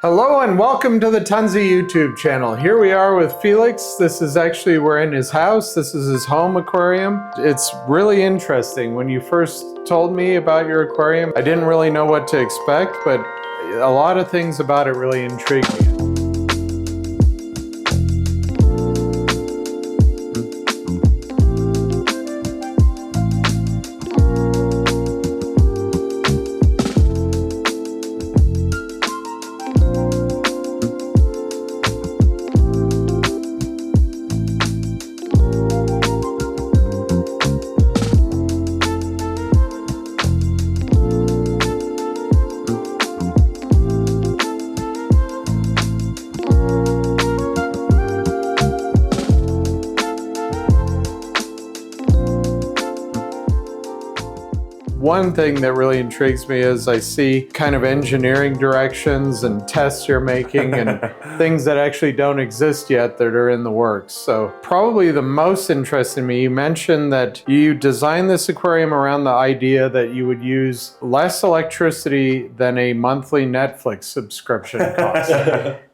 Hello and welcome to the Tunze YouTube channel. Here we are with Felix. We're in his house. This is his home aquarium. It's really interesting. When you first told me about your aquarium, I didn't really know what to expect, but a lot of things about it really intrigued me. One thing that really intrigues me is I see kind of engineering directions and tests you're making and things that actually don't exist yet that are in the works. So probably the most interesting to me, you mentioned that you designed this aquarium around the idea that you would use less electricity than a monthly Netflix subscription cost.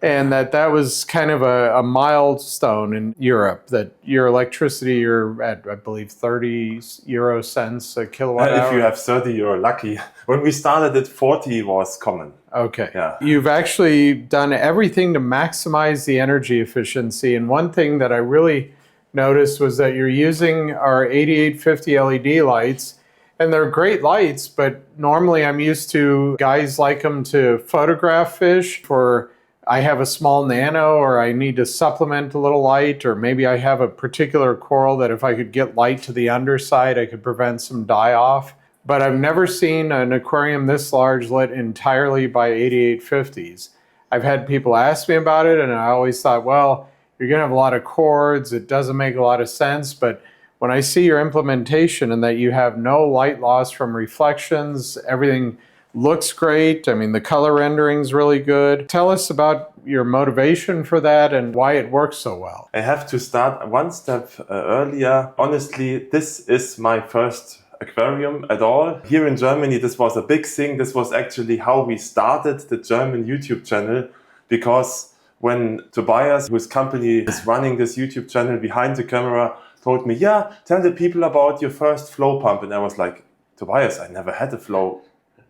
And that was kind of a milestone in Europe, that your electricity, you're at, I believe, 30 euro cents a kilowatt hour. If you have 30, you're lucky. When we started it, 40 was common. Okay. Yeah. You've actually done everything to maximize the energy efficiency. And one thing that I really noticed was that you're using our 8850 LED lights. And they're great lights, but normally I'm used to guys like them to photograph fish for I have a small nano or I need to supplement a little light, or maybe I have a particular coral that if I could get light to the underside, I could prevent some die off. But I've never seen an aquarium this large lit entirely by 8850s. I've had people ask me about it and I always thought, well, you're gonna have a lot of cords, it doesn't make a lot of sense, but when I see your implementation and that you have no light loss from reflections, everything looks great. I mean, the color rendering's really good. Tell us about your motivation for that and why it works so well. I have to start one step earlier. Honestly, this is my first aquarium at all. Here in Germany, this was a big thing. This was actually how we started the German YouTube channel, because when Tobias, whose company is running this YouTube channel behind the camera, told me, yeah, tell the people about your first flow pump. And I was like, Tobias, I never had a flow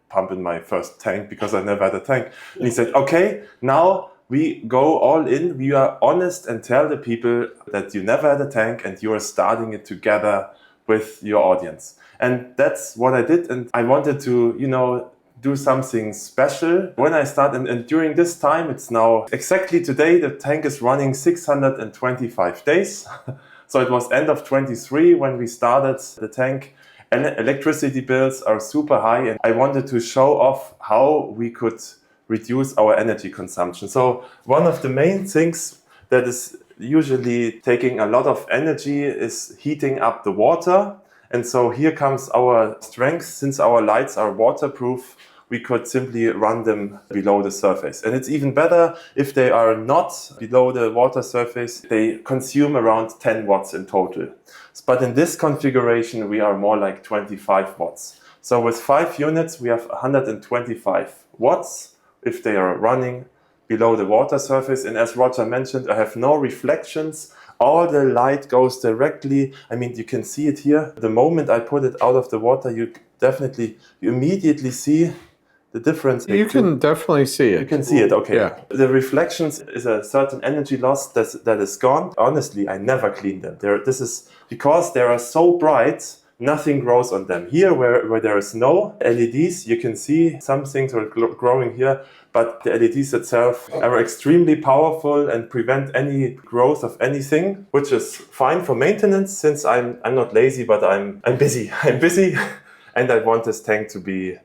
pump in my first tank because I never had a tank. And he said, okay, now we go all in. We are honest and tell the people that you never had a tank and you are starting it together with your audience. And that's what I did. And I wanted to, do something special when I start. And during this time, it's now exactly today, the tank is running 625 days. So it was end of 23 when we started the tank. And electricity bills are super high. And I wanted to show off how we could reduce our energy consumption. So one of the main things that is usually taking a lot of energy is heating up the water. And so here comes our strength. Since our lights are waterproof, we could simply run them below the surface. And it's even better if they are not below the water surface. They consume around 10 watts in total. But in this configuration, we are more like 25 watts. So with 5 units, we have 125 watts if they are running below the water surface. And as Roger mentioned, I have no reflections. All the light goes directly. I mean, you can see it here. The moment I put it out of the water, you immediately see the difference. You can definitely see it. You can see it, okay. Yeah. The reflections is a certain energy loss that is gone. Honestly, I never clean them. This is because they are so bright, nothing grows on them. Here, where there is no LEDs, you can see some things are growing here, but the LEDs itself are extremely powerful and prevent any growth of anything, which is fine for maintenance since I'm not lazy, but I'm busy. I'm busy and I want this tank to be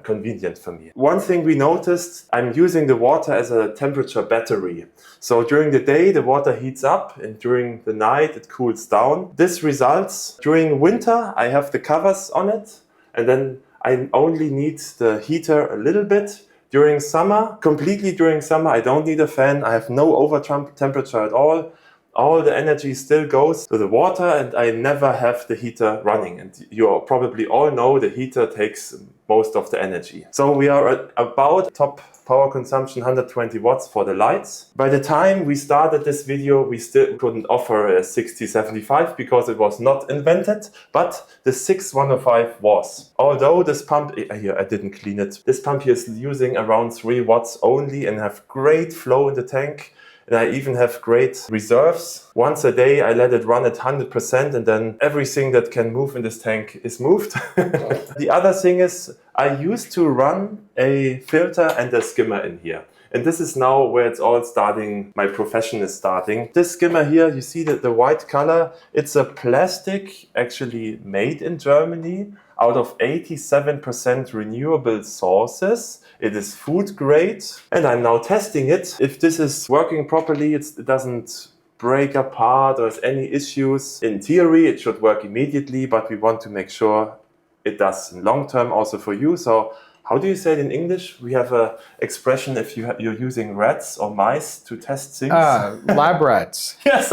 convenient for me. One thing we noticed, I'm using the water as a temperature battery. So during the day, the water heats up and during the night, it cools down. This results during winter, I have the covers on it and then I only need the heater a little bit. During summer, completely during summer, I don't need a fan. I have no over temperature at all. all the energy still goes to the water and I never have the heater running. And you probably all know the heater takes most of the energy. So we are at about top power consumption 120 watts for the lights. By the time we started this video, we still couldn't offer a 6075 because it was not invented, but the 6105 was. Although this pump, here I didn't clean it, this pump here is using around 3 watts only and have great flow in the tank. And I even have great reserves. Once a day I let it run at 100% and then everything that can move in this tank is moved. The other thing is I used to run a filter and a skimmer in here. And this is now where it's all starting, my profession is starting. This skimmer here, you see that the white color, it's a plastic actually made in Germany out of 87% renewable sources. It is food grade and I'm now testing it. If this is working properly, it doesn't break apart or has any issues. In theory, it should work immediately, but we want to make sure it does in long term also for you. So how do you say it in English? We have an expression if you're using rats or mice to test things. Lab rats. Yes,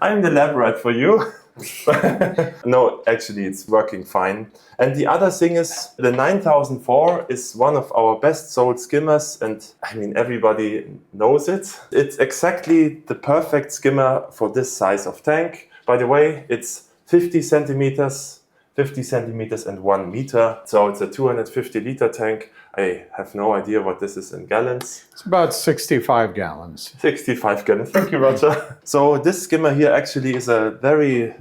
I'm the lab rat for you. No, actually it's working fine. And the other thing is the 9004 is one of our best sold skimmers and I mean everybody knows it. It's exactly the perfect skimmer for this size of tank. By the way, it's 50 centimeters and 1 meter. So it's a 250 liter tank. I have no idea what this is in gallons. It's about 65 gallons. 65 gallons. Thank you, Roger. So this skimmer here actually is a very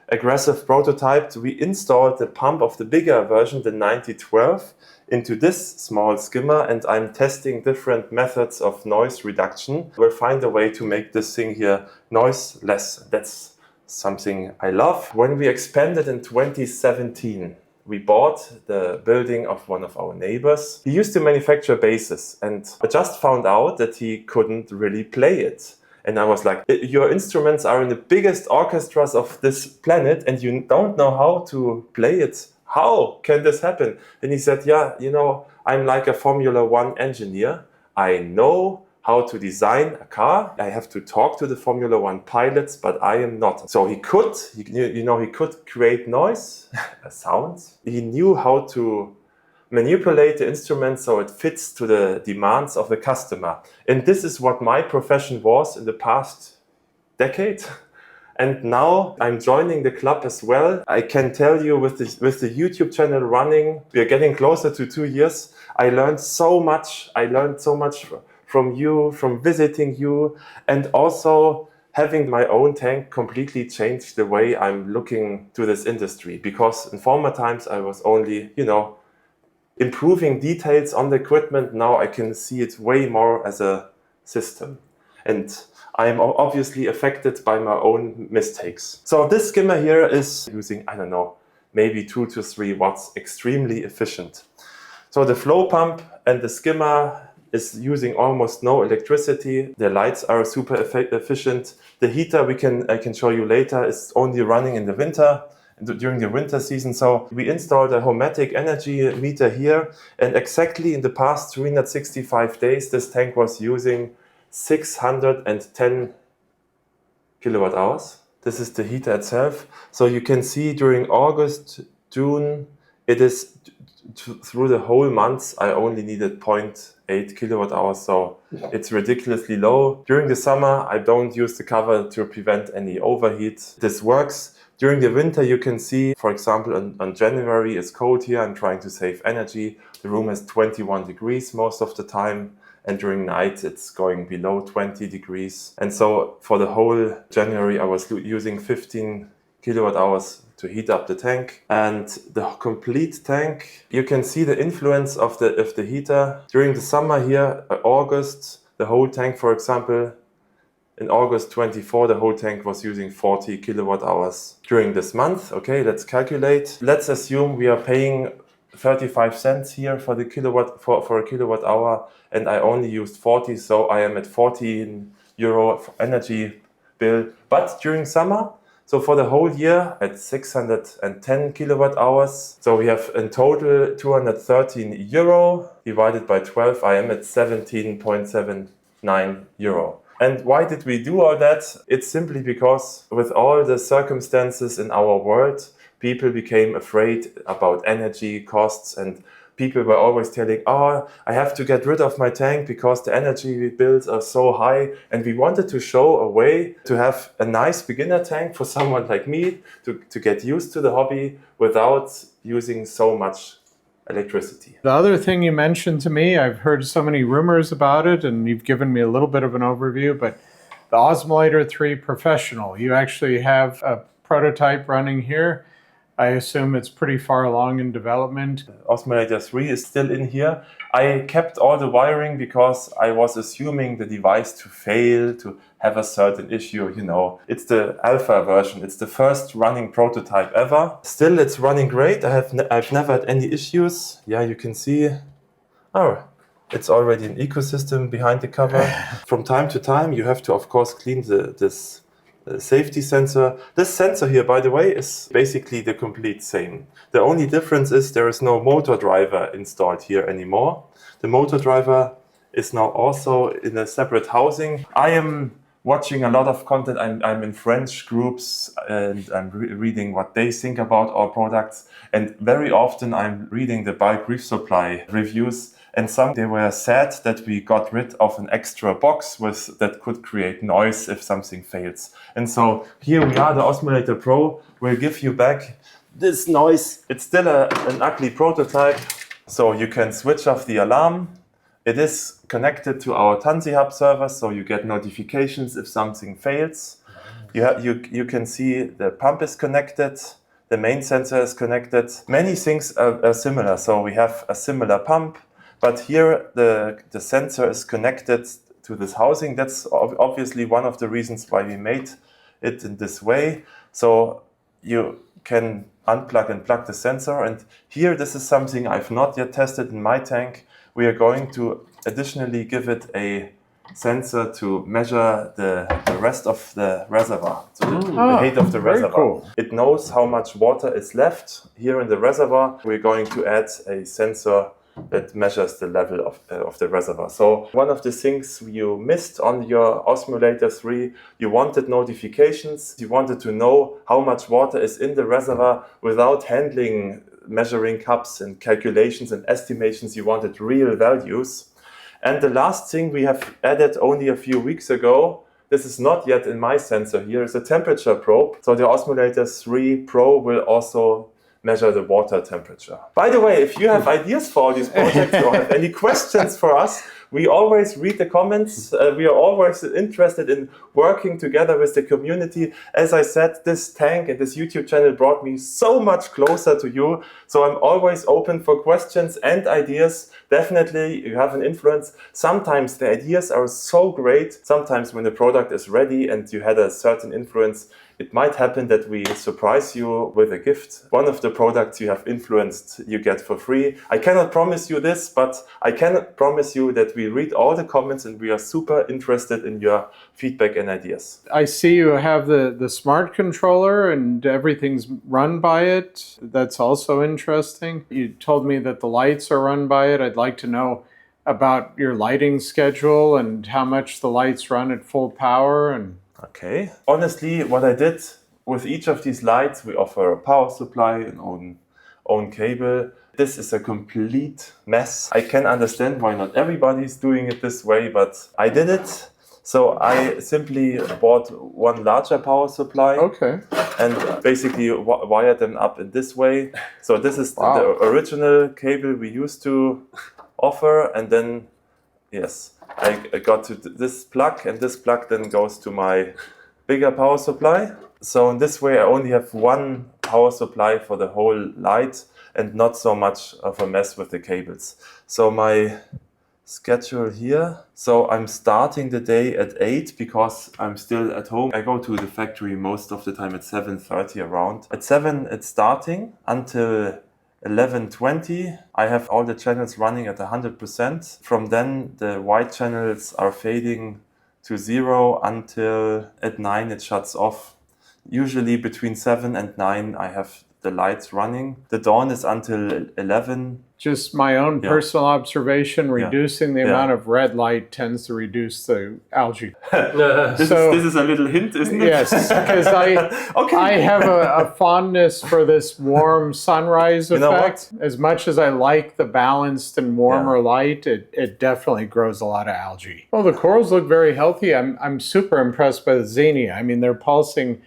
aggressive prototype. We installed the pump of the bigger version, the 9012, into this small skimmer and I'm testing different methods of noise reduction. We'll find a way to make this thing here noiseless. That's something I love. When we expanded in 2017, we bought the building of one of our neighbors. He used to manufacture basses and I just found out that he couldn't really play it. And I was like, your instruments are in the biggest orchestras of this planet and you don't know how to play it. How can this happen? And he said, yeah, you know, I'm like a Formula One engineer. I know how to design a car. I have to talk to the Formula One pilots, but I am not. So he could, you know, he could create noise, sounds. He knew how to manipulate the instrument so it fits to the demands of the customer. And this is what my profession was in the past decade. And now I'm joining the club as well. I can tell you with the YouTube channel running, we are getting closer to 2 years. I learned so much. I learned so much from you, from visiting you, and also having my own tank completely changed the way I'm looking to this industry. Because in former times I was only, you know, improving details on the equipment. Now I can see it way more as a system. And I'm obviously affected by my own mistakes. So this skimmer here is using, I don't know, maybe 2 to 3 watts, extremely efficient. So the flow pump and the skimmer is using almost no electricity. The lights are super efficient. The heater, I can show you later, is only running in the winter, during the winter season. So we installed a Homatic energy meter here, and exactly in the past 365 days, this tank was using 610 kilowatt hours. This is the heater itself. So you can see during August, June, it is through the whole month, I only needed 0.8 kilowatt hours, so it's ridiculously low. During the summer, I don't use the cover to prevent any overheat. This works. During the winter, you can see, for example, on January, it's cold here. I'm trying to save energy. The room is 21 degrees most of the time. And during night, it's going below 20 degrees. And so for the whole January, I was using 15 kilowatt hours to heat up the tank. And the complete tank, you can see the influence of the heater. During the summer here, August, the whole tank, for example, in August 24, the whole tank was using 40 kilowatt hours. During this month, okay, let's calculate. Let's assume we are paying 35 cents here for the kilowatt for a kilowatt hour, and I only used 40, so I am at 14 euro energy bill. But during summer, so for the whole year at 610 kilowatt hours, so we have in total 213 euro divided by 12. I am at 17.79 euro. And why did we do all that? It's simply because with all the circumstances in our world, people became afraid about energy costs, and people were always telling, oh, I have to get rid of my tank because the energy bills are so high. And we wanted to show a way to have a nice beginner tank for someone like me to get used to the hobby without using so much electricity. The other thing you mentioned to me, I've heard so many rumors about it, and you've given me a little bit of an overview, but the Osmolator 3 Professional, you actually have a prototype running here. I assume it's pretty far along in development. Osmolator 3 is still in here. I kept all the wiring because I was assuming the device to fail, to have a certain issue, you know. It's the alpha version. It's the first running prototype ever. Still, it's running great. I've never had any issues. Yeah, you can see. Oh, it's already an ecosystem behind the cover. From time to time, you have to, of course, clean this safety sensor. This sensor here, by the way, is basically the complete same. The only difference is there is no motor driver installed here anymore. The motor driver is now also in a separate housing. I am watching a lot of content. I'm in French groups and I'm reading what they think about our products. And very often I'm reading the bike reef supply reviews. And some, they were sad that we got rid of an extra box that could create noise if something fails. And so here we are, the Osmolator Pro will give you back this noise. It's still an ugly prototype, so you can switch off the alarm. It is connected to our Tandes Hub server, so you get notifications if something fails. You can see the pump is connected. The main sensor is connected. Many things are similar. So we have a similar pump. But here the sensor is connected to this housing. That's obviously one of the reasons why we made it in this way. So you can unplug and plug the sensor. And here, this is something I've not yet tested in my tank. We are going to additionally give it a sensor to measure the rest of the reservoir, so the height of the reservoir. Cool. It knows how much water is left here in the reservoir. We're going to add a sensor that measures the level of the reservoir. So one of the things you missed on your Osmolator 3, you wanted notifications. You wanted to know how much water is in the reservoir without handling measuring cups and calculations and estimations. You wanted real values. And the last thing we have added only a few weeks ago, this is not yet in my sensor here, is a temperature probe. So the Osmolator 3 Pro will also measure the water temperature. By the way, if you have ideas for all these projects or have any questions for us, we always read the comments. We are always interested in working together with the community. As I said, this tank and this YouTube channel brought me so much closer to you. So I'm always open for questions and ideas. Definitely, you have an influence. Sometimes the ideas are so great. Sometimes when the product is ready and you had a certain influence, it might happen that we surprise you with a gift. One of the products you have influenced, you get for free. I cannot promise you this, but I can promise you that we read all the comments and we are super interested in your feedback and ideas. I see you have the smart controller and everything's run by it. That's also interesting. You told me that the lights are run by it. I'd like to know about your lighting schedule and how much the lights run at full power. And okay. Honestly, what I did with each of these lights, we offer a power supply, an own cable. This is a complete mess. I can understand why not everybody's doing it this way, but I did it. So I simply bought one larger power supply. Okay. And basically wired them up in this way. So this is the original cable we used to offer, and then yes, I got to this plug, and this plug then goes to my bigger power supply. So in this way I only have one power supply for the whole light and not so much of a mess with the cables. So my schedule here. So I'm starting the day at 8 because I'm still at home. I go to the factory most of the time at 7:30 around. At 7 it's starting until 11:20. I have all the channels running at 100%. From then the white channels are fading to 0 until at 9 it shuts off. Usually between 7 and 9 I have the lights running. The dawn is until 11. Just my own personal observation, reducing the amount of red light tends to reduce the algae. This is a little hint, isn't it? Yes, because I have a fondness for this warm sunrise effect. As much as I like the balanced and warmer light, it definitely grows a lot of algae. Well, the corals look very healthy. I'm super impressed by the xenia. I mean, they're pulsing.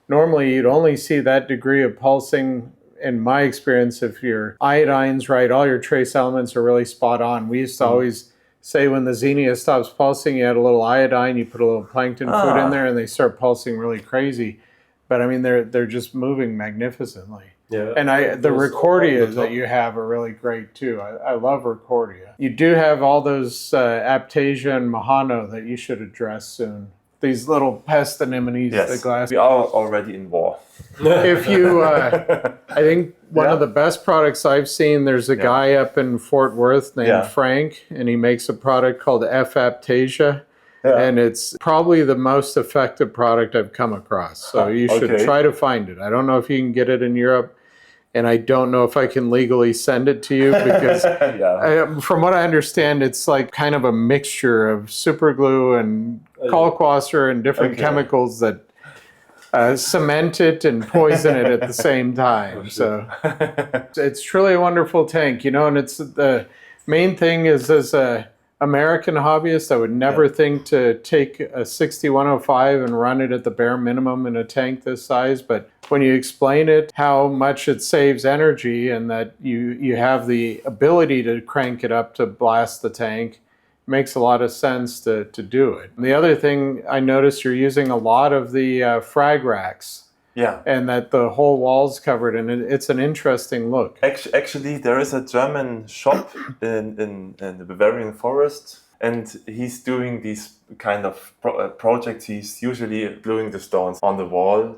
Normally, you'd only see that degree of pulsing, in my experience, if your iodine's right, all your trace elements are really spot on. We used to always say when the xenia stops pulsing, you add a little iodine, you put a little plankton food in there, and they start pulsing really crazy. But I mean, they're just moving magnificently. Yeah. And the Recordias that you have are really great too. I love Recordia. You do have all those Aptasia and Mahano that you should address soon. These little pest anemones, the glass. We are already in war. If you, I think one of the best products I've seen, there's a guy up in Fort Worth named Frank, and he makes a product called F. Aptasia. And it's probably the most effective product I've come across. So you should try to find it. I don't know if you can get it in Europe. And I don't know if I can legally send it to you because from what I understand, it's like kind of a mixture of super glue and kalkwasser and different chemicals that cement it and poison it at the same time. So it's truly a wonderful tank, you know, and it's the main thing is as a American hobbyist, I would never think to take a 6105 and run it at the bare minimum in a tank this size. But when you explain it, how much it saves energy and that you have the ability to crank it up to blast the tank, it makes a lot of sense to do it. And the other thing I noticed, you're using a lot of the frag racks. Yeah. And that the whole wall's covered, and it's an interesting look. Actually, there is a German shop in the Bavarian forest, and he's doing these kind of projects. He's usually gluing the stones on the wall,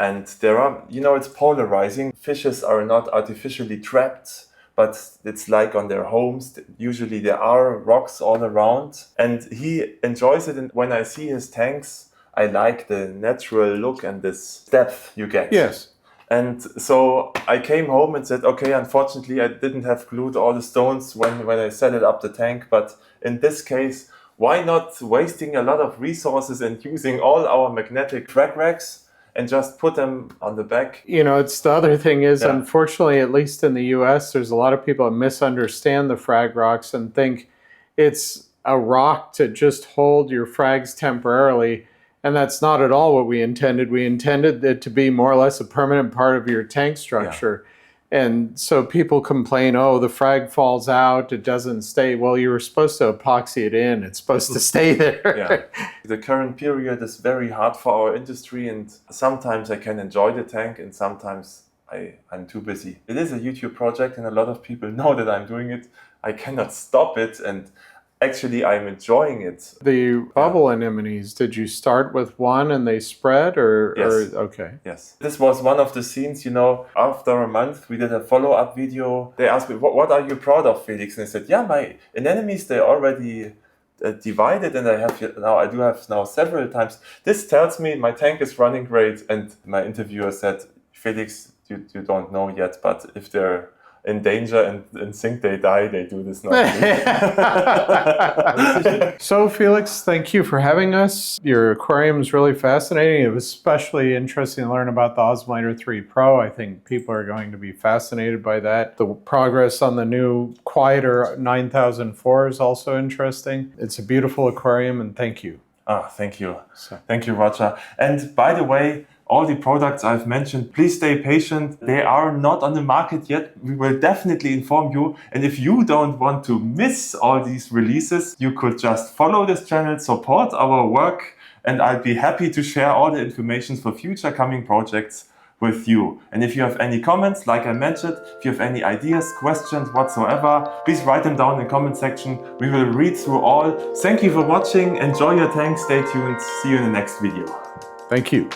and there are, you know, it's polarizing. Fishes are not artificially trapped, but it's like on their homes. Usually there are rocks all around, and he enjoys it. And when I see his tanks, I like the natural look and this depth you get. Yes. And so I came home and said, okay, unfortunately I didn't have glued all the stones when I set it up the tank, but in this case, why not wasting a lot of resources and using all our magnetic frag racks and just put them on the back? You know, it's the other thing is, unfortunately, at least in the US, there's a lot of people that misunderstand the frag rocks and think it's a rock to just hold your frags temporarily. And that's not at all what we intended. We intended it to be more or less a permanent part of your tank structure. Yeah. And so people complain, oh, the frag falls out, it doesn't stay. Well, you were supposed to epoxy it in. It's supposed to stay there. Yeah. The current period is very hard for our industry, and sometimes I can enjoy the tank and sometimes I'm too busy. It is a YouTube project and a lot of people know that I'm doing it. I cannot stop it, and actually, I'm enjoying it. The bubble anemones, did you start with one and they spread or? Yes. Okay. Yes. This was one of the scenes, you know, after a month we did a follow-up video. They asked me, what are you proud of, Felix? And I said, yeah, my anemones, they're already divided, and I do have now several times. This tells me my tank is running great. And my interviewer said, Felix, you don't know yet, but if they're in danger and think they die, they do this normally. So Felix, thank you for having us. Your aquarium is really fascinating. It was especially interesting to learn about the Osmolator 3 Pro. I think people are going to be fascinated by that. The progress on the new quieter 9004 is also interesting. It's a beautiful aquarium, and thank you. Thank you. Thank you, Roger. And by the way, all the products I've mentioned, please stay patient. They are not on the market yet. We will definitely inform you. And if you don't want to miss all these releases, you could just follow this channel, support our work, and I'll be happy to share all the information for future coming projects with you. And if you have any comments, like I mentioned, if you have any ideas, questions whatsoever, please write them down in the comment section. We will read through all. Thank you for watching. Enjoy your tank. Stay tuned. See you in the next video. Thank you.